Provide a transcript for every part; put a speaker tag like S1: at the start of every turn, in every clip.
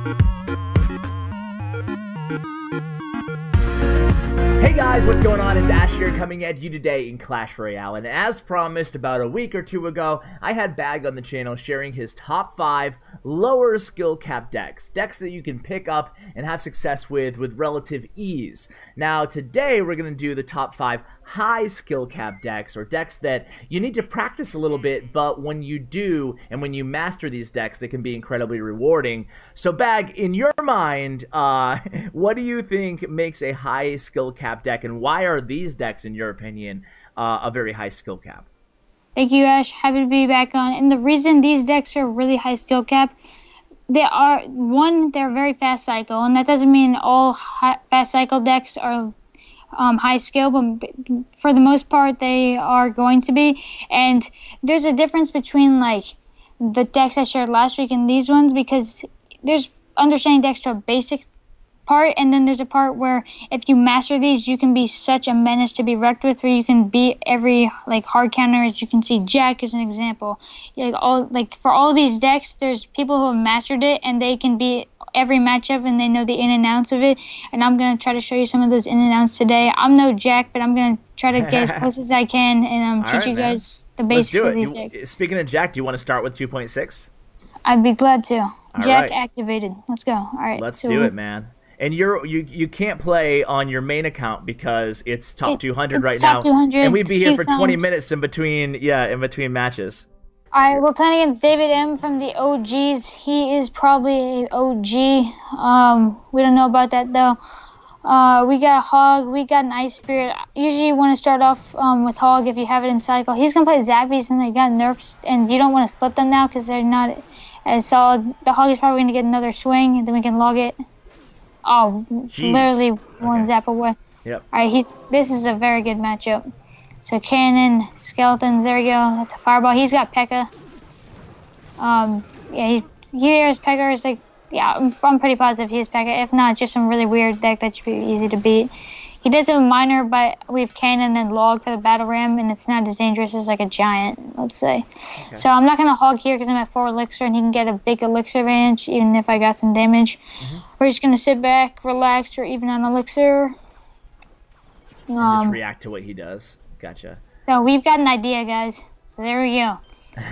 S1: Hey guys, what's going on? It's Ash here coming at you today in Clash Royale, and as promised about a week or two ago, I had Bag on the channel sharing his top 5 lower skill cap decks that you can pick up and have success with relative ease. Now today we're going to do the top 5 high skill cap decks, or decks that you need to practice a little bit, but when you do and when you master these decks, they can be incredibly rewarding. So Bag, in your mind, what do you think makes a high skill cap deck, and why are these decks, in your opinion, a very high skill cap?
S2: Thank you, Ash. Happy to be back on. And the reason these decks are really high skill cap, they're very fast cycle, and that doesn't mean all fast cycle decks are high skill, but for the most part they are going to be. And there's a difference between like the decks I shared last week and these ones, because there's understanding decks to a basic part, and then there's a part where if you master these, you can be such a menace to be wrecked with, where you can beat every like hard counter. As you can see, Jack is an example. For all these decks, there's people who have mastered it and they can beat every matchup and they know the in and outs of it. And I'm gonna try to show you some of those in and outs today. I'm no Jack, but I'm gonna try to get as close as I can and teach you guys the basics of these decks.
S1: Speaking of Jack, do you want to start with 2.6?
S2: I'd be glad to. Jack activated. Let's go. All right.
S1: Let's do it, man. And you can't play on your main account because it's top 200 right now.
S2: 200,
S1: and we'd be here for 20 minutes in between matches.
S2: All right, we're playing against David M from the OGs. He is probably an OG. We don't know about that though. We got a Hog. We got an Ice Spirit. Usually you want to start off with Hog if you have it in cycle. He's gonna play Zappies, and they got nerfs, and you don't want to split them now because they're not as solid. The Hog is probably gonna get another swing, and then we can log it. Oh,
S1: jeez.
S2: Literally one zap away.
S1: Yep.
S2: All right, this is a very good matchup. So cannon, skeletons, there we go. That's a fireball. He's got P.E.K.K.A. Yeah, he has P.E.K.K.A. It's like, yeah, I'm pretty positive he has P.E.K.K.A. If not, it's just some really weird deck that should be easy to beat. He does have a minor, but we have cannon and log for the battle ram, and it's not as dangerous as like a giant, let's say. Okay. So I'm not gonna hog here because I'm at 4 elixir, and he can get a big elixir advantage even if I got some damage. We're just gonna sit back, relax, or even on elixir.
S1: Just react to what he does. Gotcha.
S2: So we've got an idea, guys. So there we go.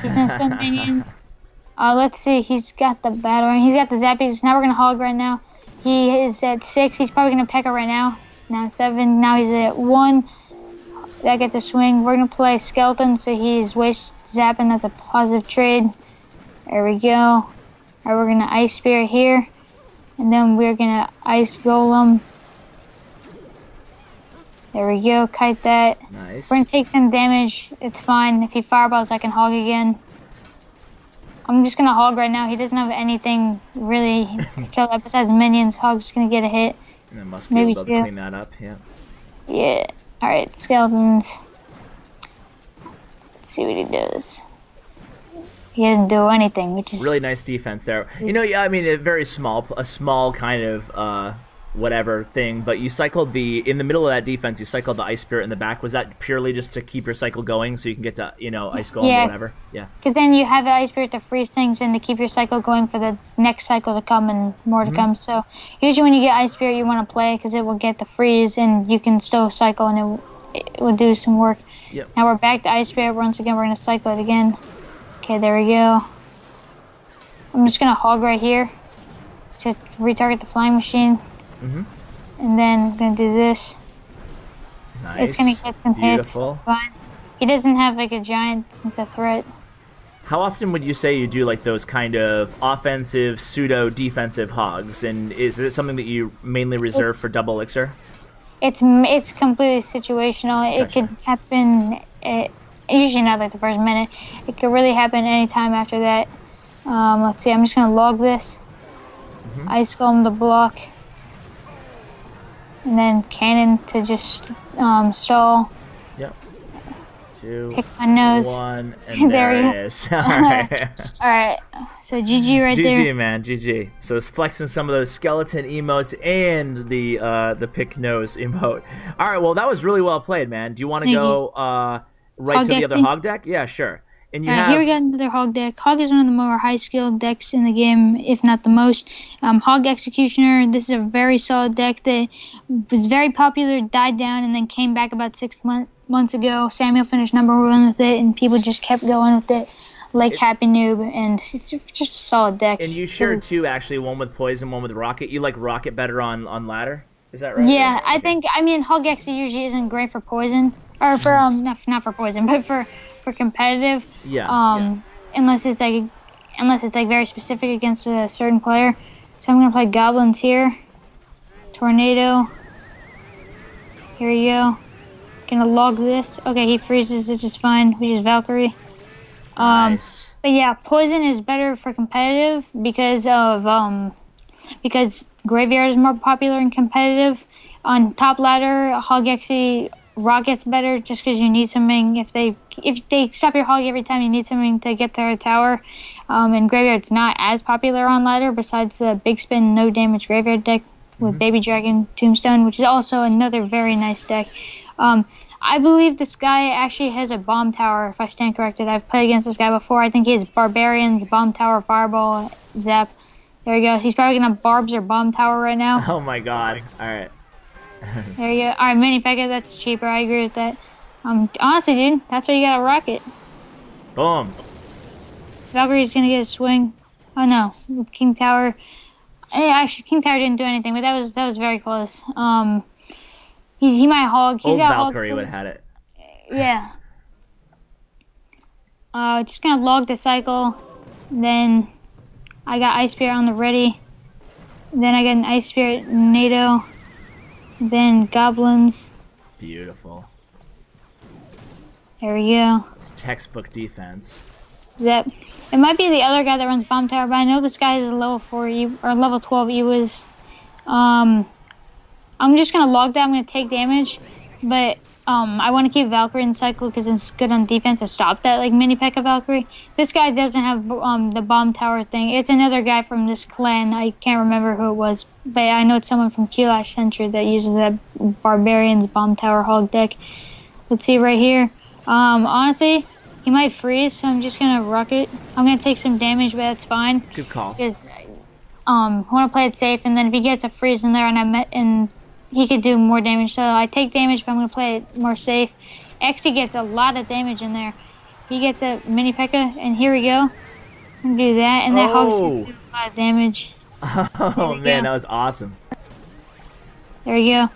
S2: He's gonna spend minions. Let's see. He's got the battle ram. He's got the zappies. Now we're gonna hog right now. He is at 6. He's probably gonna P.E.K.K.A. right now. Now at 7. Now he's at 1. That gets a swing. We're gonna play skeleton, so he's waste zapping. That's a positive trade. There we go. All right, we're gonna ice spirit here, and then we're gonna ice golem. There we go. Kite that.
S1: Nice.
S2: We're gonna take some damage. It's fine. If he fireballs, I can hog again. I'm just gonna hog right now. He doesn't have anything really to kill that besides minions. Hog's gonna get a hit.
S1: And then must be able to clean that up, yeah.
S2: Yeah. Alright, skeletons. Let's see what he does. He doesn't do anything, which is
S1: really nice defense there. You know, yeah, I mean, a small kind of whatever thing, but you cycled in the middle of that defense, you cycled the Ice Spirit in the back. Was that purely just to keep your cycle going so you can get to, Ice Golem or whatever? Yeah. Because
S2: then you have the Ice Spirit to freeze things and to keep your cycle going for the next cycle to come and more to come. So usually when you get Ice Spirit, you want to play because it will get the freeze and you can still cycle and it will do some work.
S1: Yep.
S2: Now we're back to Ice Spirit. Once again, we're going to cycle it again. Okay, there we go. I'm just going to hog right here to retarget the flying machine. And then I'm going to do this.
S1: Nice.
S2: It's going to get some hits. It's fine. He doesn't have like a giant. It's a threat.
S1: How often would you say you do like those kind of offensive, pseudo-defensive hogs? And is it something that you mainly reserve for double elixir?
S2: It's completely situational. It could happen, usually not like the first minute. It could really happen anytime after that. Let's see, I'm just going to log this. Ice Golem the block. And then cannon to just stall.
S1: Yep. 2,
S2: pick my nose.
S1: 1, and there it is. All right.
S2: All right. So GG right there.
S1: GG, man. GG. So it's flexing some of those skeleton emotes and the pick nose emote. All right. Well, that was really well played, man. Do you want to go right to the other hog deck? Yeah, sure. And you
S2: Here we
S1: have
S2: got another Hog deck. Hog is one of the more high-skilled decks in the game, if not the most. Hog Executioner, this is a very solid deck that was very popular, died down, and then came back about 6 months ago. Samuel finished #1 with it, and people just kept going with it like Happy Noob, and it's just a solid deck.
S1: And you shared two, actually, one with Poison, one with Rocket. You like Rocket better on ladder? Is that right?
S2: Yeah, I mean, Hog X usually isn't great for Poison, or for, not for Poison, but for competitive.
S1: Yeah.
S2: Unless it's like very specific against a certain player. So I'm gonna play Goblins here. Tornado. Here we go. Gonna log this. Okay, he freezes, which is fine. We just Valkyrie.
S1: Nice.
S2: But yeah, Poison is better for competitive because Graveyard is more popular in competitive. On top ladder, Hog Xe Rocket's better just because you need something. If they stop your Hog every time, you need something to get to her tower. And Graveyard's not as popular on ladder besides the big spin, no damage Graveyard deck with Baby Dragon Tombstone, which is also another very nice deck. I believe this guy actually has a bomb tower, if I stand corrected. I've played against this guy before. I think he has Barbarians, bomb tower, fireball, zap. There he goes. He's probably gonna barbs or bomb tower right now.
S1: Oh my god. Alright.
S2: There you go. Alright, mini Pekka, that's cheaper. I agree with that. Honestly, dude, that's why you got a rocket.
S1: Boom.
S2: Valkyrie's gonna get a swing. Oh no, King Tower. Actually, King Tower didn't do anything, but that was very close. He might hog. He's
S1: Old
S2: got
S1: Valkyrie
S2: hog.
S1: would have had it.
S2: Yeah. Just gonna log the cycle. Then I got Ice Spirit on the ready. Then I got an Ice Spirit NATO. Then Goblins.
S1: Beautiful.
S2: There we go.
S1: It's textbook defense.
S2: Zep. It might be the other guy that runs Bomb Tower, but I know this guy is a level 4 or level 12 Ewas. I'm just gonna log that. I'm gonna take damage, but I want to keep Valkyrie in the cycle because it's good on defense to stop that like mini Pekka Valkyrie. This guy doesn't have the bomb tower thing. It's another guy from this clan. I can't remember who it was, but I know it's someone from Q-Lash Century that uses that Barbarians bomb tower hog deck. Let's see right here. Honestly, he might freeze, so I'm just gonna rocket. I'm gonna take some damage, but that's fine.
S1: Good call.
S2: Because I want to play it safe, and then if he gets a freeze in there and he could do more damage. So I take damage, but I'm going to play it more safe. Xe gets a lot of damage in there. He gets a mini Pekka, and here we go. Do that, and that Hog's going to do a lot of damage.
S1: Oh man, that was awesome.
S2: There we go.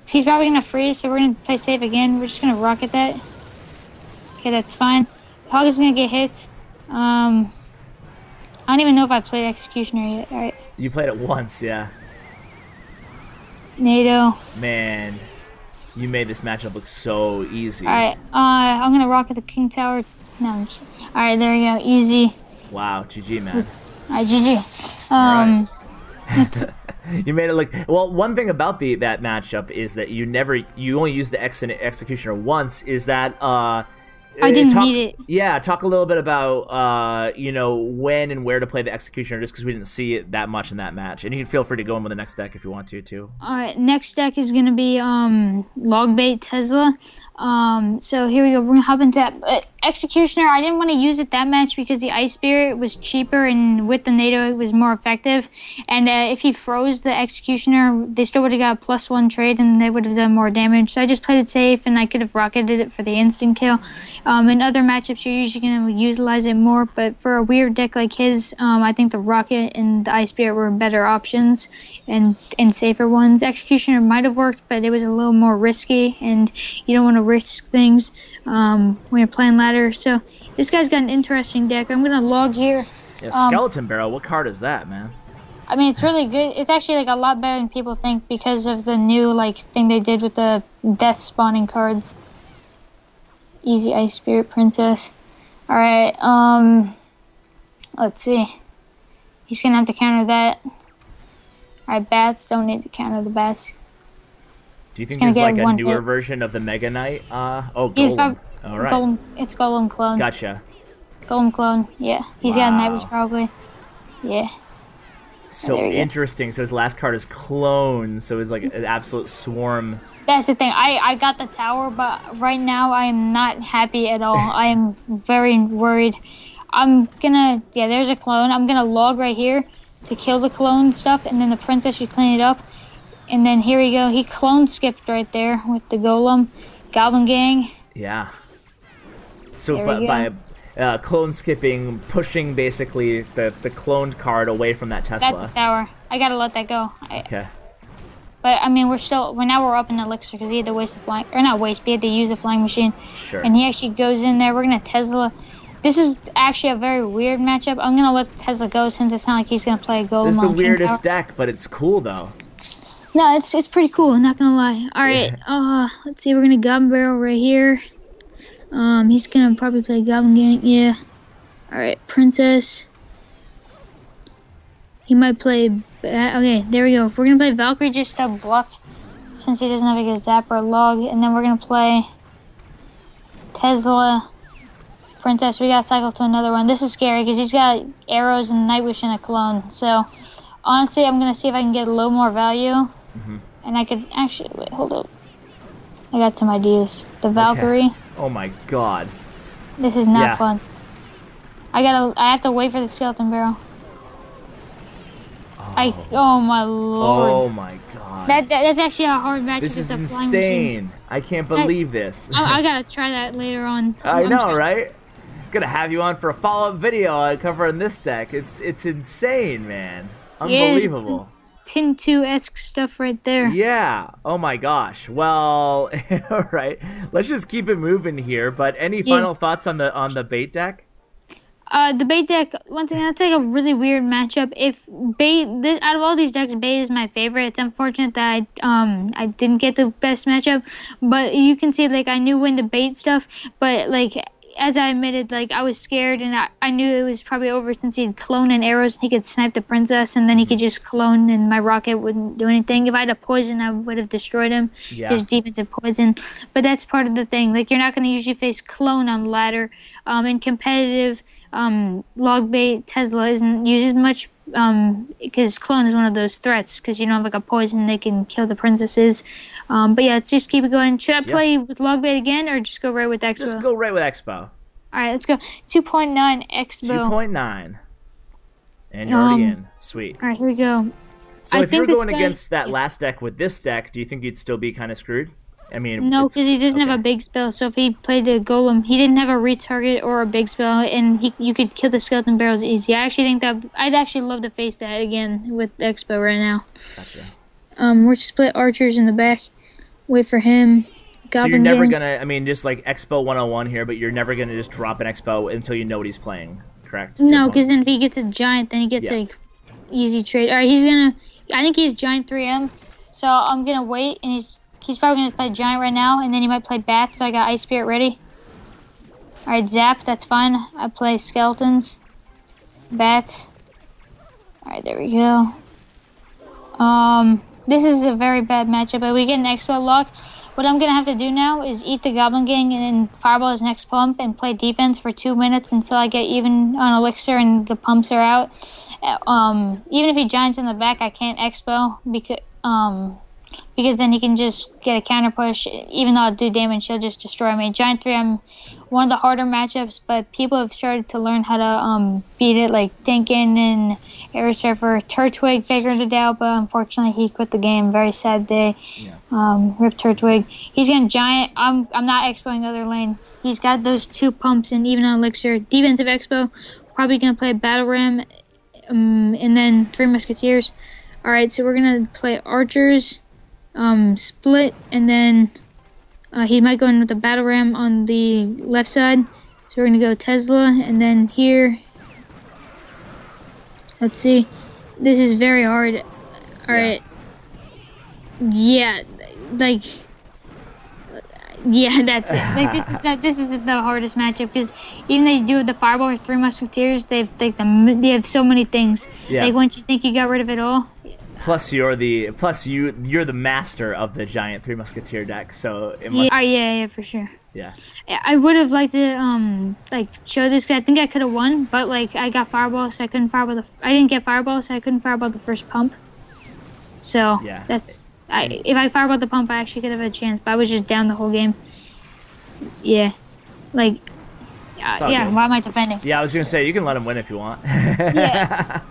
S2: He's probably going to freeze, so we're going to play safe again. We're just going to rocket that. Okay, that's fine. Hog is going to get hit. I don't even know if I played Executioner yet. All right.
S1: You played it once, yeah.
S2: NATO.
S1: Man, you made this matchup look so easy.
S2: Alright, I'm gonna rocket the King Tower. No, alright, there you go. Easy.
S1: Wow, GG, man.
S2: Alright, GG.
S1: You made it look well. One thing about that matchup is that you only use the Executioner once. Is that
S2: I didn't need it.
S1: Yeah, talk a little bit about when and where to play the Executioner, just because we didn't see it that much in that match. And you can feel free to go in with the next deck if you want to too.
S2: Alright, next deck is gonna be Logbait Tesla. So here we go. We're gonna hop into that. Executioner, I didn't want to use it that much because the Ice Spirit was cheaper, and with the NATO it was more effective. And if he froze the Executioner, they still would have got a +1 trade, and they would have done more damage. So I just played it safe, and I could have rocketed it for the instant kill. In other matchups, you're usually going to utilize it more, but for a weird deck like his, I think the Rocket and the Ice Spirit were better options and safer ones. Executioner might have worked, but it was a little more risky, and you don't want to risk things when you're playing ladder. So this guy's got an interesting deck. I'm going to log here.
S1: Yeah, Skeleton Barrel, what card is that, man?
S2: I mean, it's really good. It's actually like a lot better than people think because of the new thing they did with the death spawning cards. Easy Ice Spirit Princess. Alright, let's see. He's gonna have to counter that. Alright, bats. Don't need to counter the bats.
S1: Do you think there's like a newer version of the Mega Knight? Golem. Alright.
S2: It's Golem Clone.
S1: Gotcha.
S2: Golem Clone, yeah. He's got a Night Wish probably. Yeah.
S1: So
S2: There you go.
S1: interesting. So his last card is clone. So it's like an absolute swarm.
S2: That's the thing. I got the tower, but right now I am not happy at all. I am very worried. I'm gonna, yeah, there's a clone. I'm gonna log right here to kill the clone stuff, and then the princess should clean it up. And then here we go. He clone skipped right there with the golem. Goblin gang.
S1: Yeah. So
S2: There we
S1: by clone skipping, pushing basically the cloned card away from that Tesla.
S2: That's the tower. I gotta let that go.
S1: Okay.
S2: But I mean, now we're up in elixir because he had to waste the flying, or not waste, but he had to use the flying machine.
S1: Sure.
S2: And he actually goes in there. We're gonna Tesla. This is actually a very weird matchup. I'm gonna let Tesla go since it's not like he's gonna play a golem.
S1: This is the
S2: on King
S1: weirdest
S2: Tower.
S1: deck, but it's cool though.
S2: No, it's pretty cool. Not gonna lie. All right. Let's see. We're gonna Goblin Barrel right here. He's gonna probably play Goblin Gang. Yeah. All right, Princess. He might play. Okay, there we go. We're gonna play Valkyrie just to block, since he doesn't have like a zap or a log, and then we're gonna play Tesla. Princess. We gotta cycle to another one. This is scary because he's got arrows and Nightwish and a clone. So honestly, I'm gonna see if I can get a little more value, and I could actually wait. Hold up. I got some ideas. The Valkyrie.
S1: Okay. Oh my god.
S2: This is not fun. I have to wait for the skeleton barrel. Oh my lord.
S1: Oh my god.
S2: That's actually a hard match.
S1: This is
S2: against a flying
S1: insane.
S2: machine.
S1: I can't believe this.
S2: I gotta try that later on.
S1: I know, right? Gonna have you on for a follow-up video covering this deck. It's insane, man. Unbelievable.
S2: Tin 2-esque stuff right there.
S1: Yeah. Oh my gosh. Well, all right. Let's just keep it moving here. But any final thoughts on the bait deck?
S2: The bait deck, once again, that's like a really weird matchup. If bait, out of all these decks, bait is my favorite. It's unfortunate that I didn't get the best matchup, but you can see like I knew when the bait stuff, but like as I admitted, like I was scared and I knew it was probably over since he'd clone and arrows and he could snipe the princess and then he could just clone and my rocket wouldn't do anything. If I had a poison, I would have destroyed him.
S1: Yeah.
S2: Just defensive poison. But that's part of the thing. Like you're not going to usually face clone on ladder. In competitive log bait, Tesla isn't used as much because clone is one of those threats because you don't have like a poison they can kill the princesses. But yeah, let's just keep it going. Should I play with log bait again or just go right with Expo?
S1: Just go right with Expo.
S2: All right, let's go. 2.9 Expo.
S1: 2.9. And you're already in. Sweet.
S2: All right, here we go.
S1: So if you were going against that last deck with this deck, do you think you'd still be kind of screwed? I mean,
S2: no, because he doesn't have a big spell. So if he played the golem, he didn't have a retarget or a big spell, and you could kill the skeleton barrels easy. I actually think that I'd actually love to face that again with Expo right now.
S1: Gotcha.
S2: We're just split archers in the back. Wait for him.
S1: So you're never gonna, I mean, just like Expo 101 here, but you're never gonna just drop an Expo until you know what he's playing, correct?
S2: No, because then if he gets a giant, then he gets like easy trade. All right, I think he's giant 3M, so I'm gonna wait, and he's probably gonna play giant right now, and then he might play bat. So I got Ice Spirit ready. All right, zap, that's fine. I play skeletons, bats. All right, there we go. This is a very bad matchup, but we get an Expo lock. What I'm going to have to do now is eat the Goblin Gang and then Fireball his next pump and play defense for 2 minutes until I get even on Elixir and the pumps are out. Even if he giants in the back, I can't Expo because then he can just get a counter push. Even though I'll do damage, he'll just destroy me. Giant 3, I'm one of the harder matchups, but people have started to learn how to beat it, like Dinkin and Air Surfer. Turtwig figured it out, but unfortunately he quit the game. Very sad day. Yeah. Rip Turtwig. He's gonna giant. I'm not expoing other lane. He's got those 2 pumps and even on Elixir. Defensive Expo. Probably gonna play Battle Ram, and then 3 Musketeers. All right, so we're gonna play archers. Split, and then he might go in with the battle ram on the left side. So we're gonna go Tesla, and then here, let's see, this is very hard. All right, yeah, like, yeah, that's it. Like this is the hardest matchup because even though you do the Fireball with 3 Musketeers, they have so many things.
S1: Yeah.
S2: Like once you think you got rid of it all,
S1: you're the master of the giant Three Musketeer deck, so it must.
S2: Yeah, yeah, for sure.
S1: Yeah.
S2: I would have liked to like show this because I think I could have won, but like I got fireball, so I couldn't fireball I didn't get fireball, so I couldn't fireball the first pump. So
S1: Yeah.
S2: that's if I fireballed the pump, I actually could have had a chance, but I was just down the whole game. Yeah, like yeah. Why am I defending?
S1: Yeah, I was gonna say you can let him win if you want.
S2: Yeah.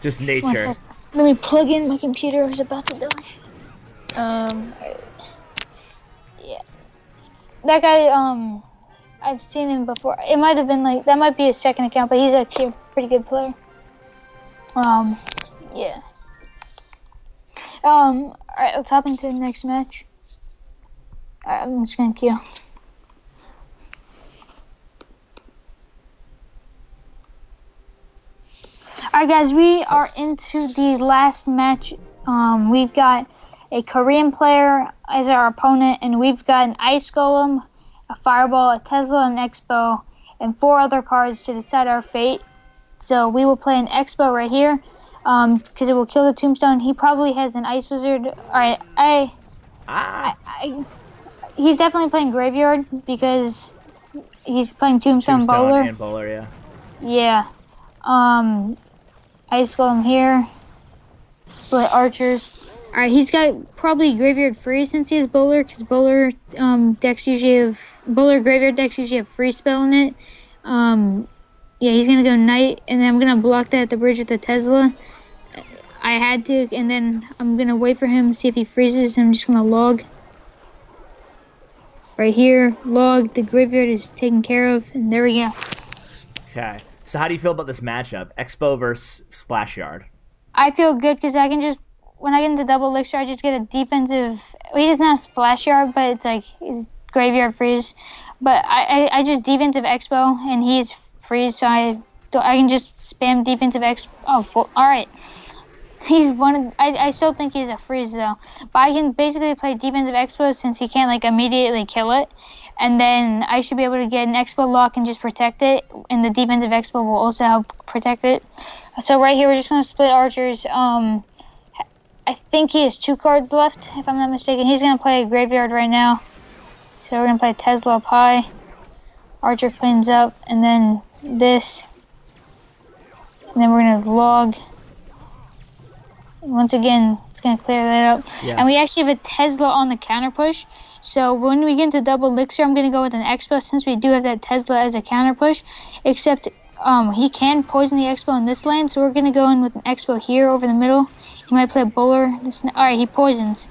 S1: Just nature.
S2: Let me plug in my computer. I was about to die. Yeah. That guy, I've seen him before. It might have been like, that might be his second account, but he's actually a pretty good player. Yeah. Alright, let's hop into the next match. Alright, I'm just gonna queue. Alright guys, we are into the last match. We've got a Korean player as our opponent, and we've got an Ice Golem, a Fireball, a Tesla, an Expo, and 4 other cards to decide our fate. So we will play an Expo right here, because it will kill the Tombstone. He probably has an Ice Wizard. Alright, he's definitely playing Graveyard, because he's playing Tombstone Bowler.
S1: And Bowler, yeah.
S2: Yeah. Ice Golem here. Split Archers. Alright, he's got probably Graveyard Freeze since he has Bowler, because Bowler Graveyard decks usually have Freeze spell in it. Yeah, he's gonna go Knight, and then I'm gonna block that at the bridge with the Tesla. I had to, and then I'm gonna wait for him, see if he freezes, and I'm just gonna log. Right here, log, the Graveyard is taken care of, and there we go.
S1: Okay. So how do you feel about this matchup? Expo versus Splash Yard.
S2: I feel good because I can just, when I get into double elixir, I just get a defensive. Well, he doesn't have Splash Yard, but it's like his Graveyard Freeze. But I just defensive Expo, and he's Freeze, so I can just spam defensive Expo. Oh, all right. He's one. I still think he's a Freeze though, but I can basically play defensive Expo since he can't like immediately kill it. And then I should be able to get an Expo lock and just protect it, and the defensive Expo will also help protect it. So right here, we're just going to split Archers. I think he has 2 cards left, if I'm not mistaken. He's going to play a Graveyard right now. So we're going to play Tesla up high. Archer cleans up, and then this. And then we're going to log. Once again, it's going to clear that up. Yeah. And we actually have a Tesla on the counter push. So when we get into double elixir, I'm going to go with an Expo since we do have that Tesla as a counter push. Except he can poison the Expo in this lane, so we're going to go in with an Expo here over the middle. He might play a Bowler. Alright, he poisons.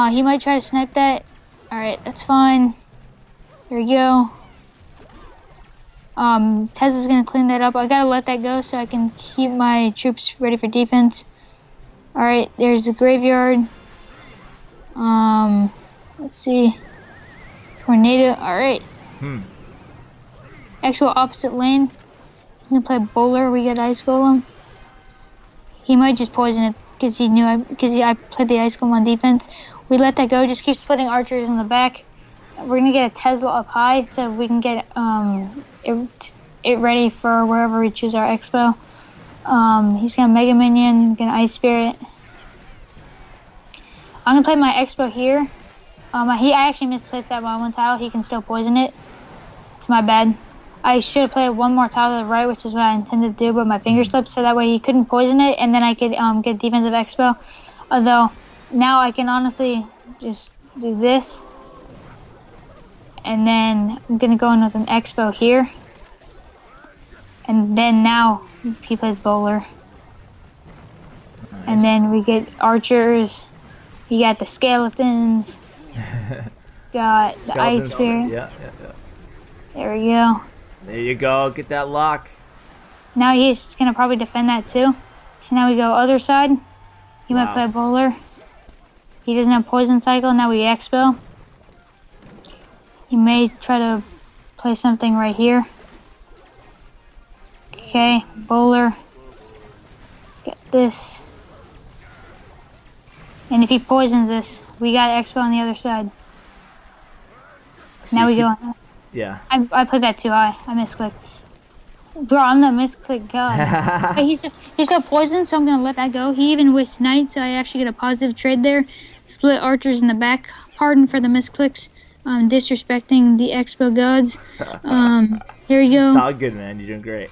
S2: He might try to snipe that. Alright, that's fine. There we go. Tesla's going to clean that up. I got to let that go so I can keep my troops ready for defense. Alright, there's the Graveyard. Let's see. Tornado. Alright. Actual opposite lane. He's gonna play Bowler. We got Ice Golem. He might just poison it because he knew I played the Ice Golem on defense. We let that go. Just keep splitting Archers in the back. We're gonna get a Tesla up high so we can get it ready for wherever we choose our Expo. He's gonna Mega Minion. Gonna Ice Spirit. I'm gonna play my Expo here. I actually misplaced that one tile. He can still poison it. It's my bad. I should have played one more tile to the right, which is what I intended to do, but my finger slipped, so that way he couldn't poison it, and then I could get defensive Expo. Although, now I can honestly just do this. And then I'm going to go in with an Expo here. And then now he plays Bowler. Nice. And then we get Archers. You got the Skeletons. Got the Ice Spirit.
S1: Yeah.
S2: There we go.
S1: There you go. Get that lock.
S2: Now he's going to probably defend that too. So now we go other side. He might play a Bowler. He doesn't have Poison Cycle. Now we Expo. He may try to play something right here. Okay, Bowler. Get this. And if he poisons this, we got Expo on the other side. Now we go on.
S1: Yeah.
S2: I played that too high. I misclicked. Bro, I'm the misclick god. Hey, he's still poison, so I'm gonna let that go. He even wastes knight, so I actually get a positive trade there. Split archers in the back. Pardon for the misclicks. Disrespecting the expo gods. Here we go.
S1: It's all good, man. You're doing great.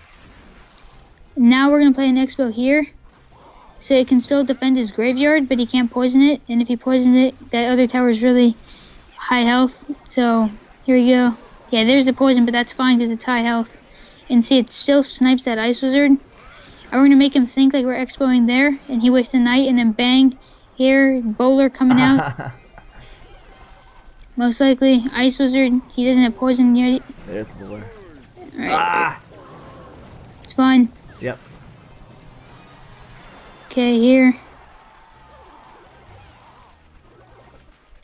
S2: Now we're gonna play an expo here. So it can still defend his graveyard, but he can't poison it. And if he poisons it, that other tower is really high health. So here we go. Yeah, there's the poison, but that's fine because it's high health. And see, it still snipes that Ice Wizard. And we're going to make him think like we're expoing there. And he wastes a knight, and then bang, here, bowler coming out. Most likely, Ice Wizard. He doesn't have poison yet.
S1: There's bowler.
S2: Alright. Ah! It's fine.
S1: Yep.
S2: Okay, here.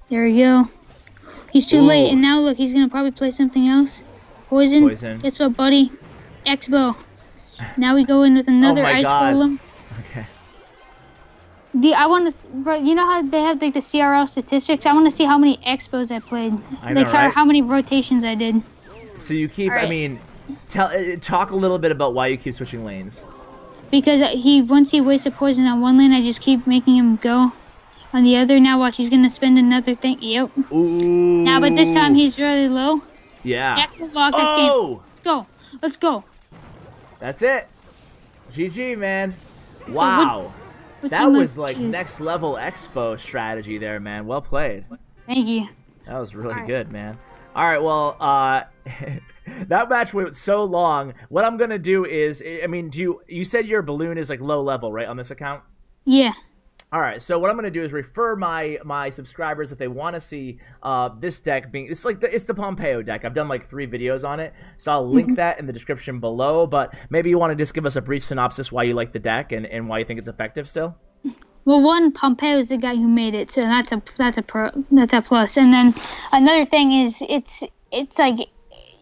S2: There we go. He's too late, and now look, he's going to probably play something else. Poison. Guess what, buddy? Expo. Now we go in with another ice golem.
S1: Okay.
S2: I want to, you know how they have like the CRL statistics? I want to see how many expos I played.
S1: I know, right?
S2: How many rotations I did.
S1: So you keep, I mean, talk a little bit about why you keep switching lanes.
S2: Because once he wastes a poison on one lane, I just keep making him go on the other. Now watch, he's going to spend another thing. Yep.
S1: Ooh.
S2: Now, but this time he's really low.
S1: Yeah.
S2: That's the lock. That's game. Let's go. Let's go.
S1: That's it. GG, man. Wow. That was like next level expo strategy there, man. Well played.
S2: Thank you.
S1: That was really good, man. All right, well, that match went so long. What I'm gonna do is, I mean, you said your balloon is like low level, right, on this account?
S2: Yeah.
S1: All right, so what I'm gonna do is refer my subscribers if they want to see this deck being it's the Pompeo deck. I've done like 3 videos on it, so I'll link that in the description below. But maybe you want to just give us a brief synopsis why you like the deck and why you think it's effective still.
S2: Well, one, Pompeo is the guy who made it, so that's a plus. And then another thing is it's like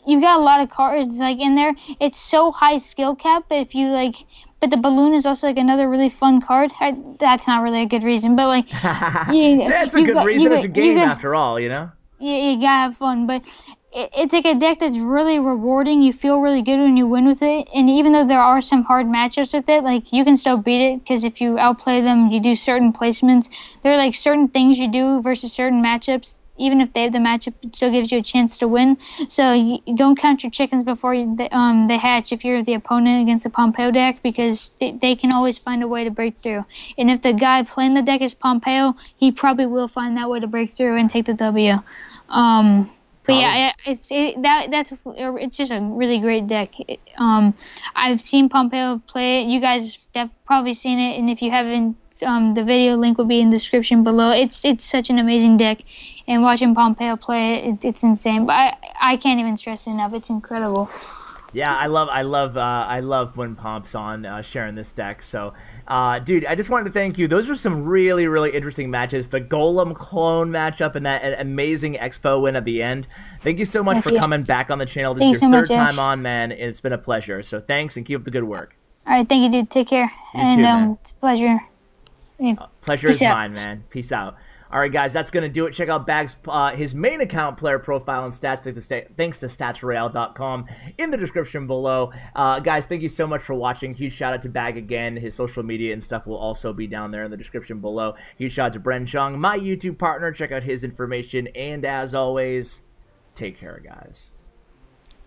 S2: you got a lot of cards like in there. It's so high skill cap, but if you like. But the balloon is also like another really fun card. That's not really a good reason, but like,
S1: that's a good reason. It's a game after all, you know.
S2: You gotta have fun, but it's like a deck that's really rewarding. You feel really good when you win with it, and even though there are some hard matchups with it, like you can still beat it because if you outplay them, you do certain placements. There are like certain things you do versus certain matchups. Even if they have the matchup, it still gives you a chance to win. So you don't count your chickens before they hatch if you're the opponent against the Pompeo deck, because they can always find a way to break through. And if the guy playing the deck is Pompeo, he probably will find that way to break through and take the W. But yeah, it's just a really great deck. I've seen Pompeo play it. You guys have probably seen it, and if you haven't, the video link will be in the description below. It's such an amazing deck, and watching Pompeo play it, it's insane. But I can't even stress it enough. It's incredible.
S1: Yeah, I love when Pomp's on sharing this deck. So, dude, I just wanted to thank you. Those were some really, really interesting matches. The Golem clone matchup and that amazing Expo win at the end. Thank you so much for coming back on the channel. This is your third time on, man. It's been a pleasure. So thanks, and keep up the good work.
S2: All right, thank you, dude. Take care.
S1: You too, man.
S2: It's a pleasure.
S1: Pleasure is mine, man. Peace out. All right, guys, that's going to do it. Check out Bag's his main account, player profile, and stats. Thanks to statsroyale.com in the description below. Guys, thank you so much for watching. Huge shout out to Bag again. His social media and stuff will also be down there in the description below. Huge shout out to Bren Chung, my YouTube partner. Check out his information. And as always, take care, guys.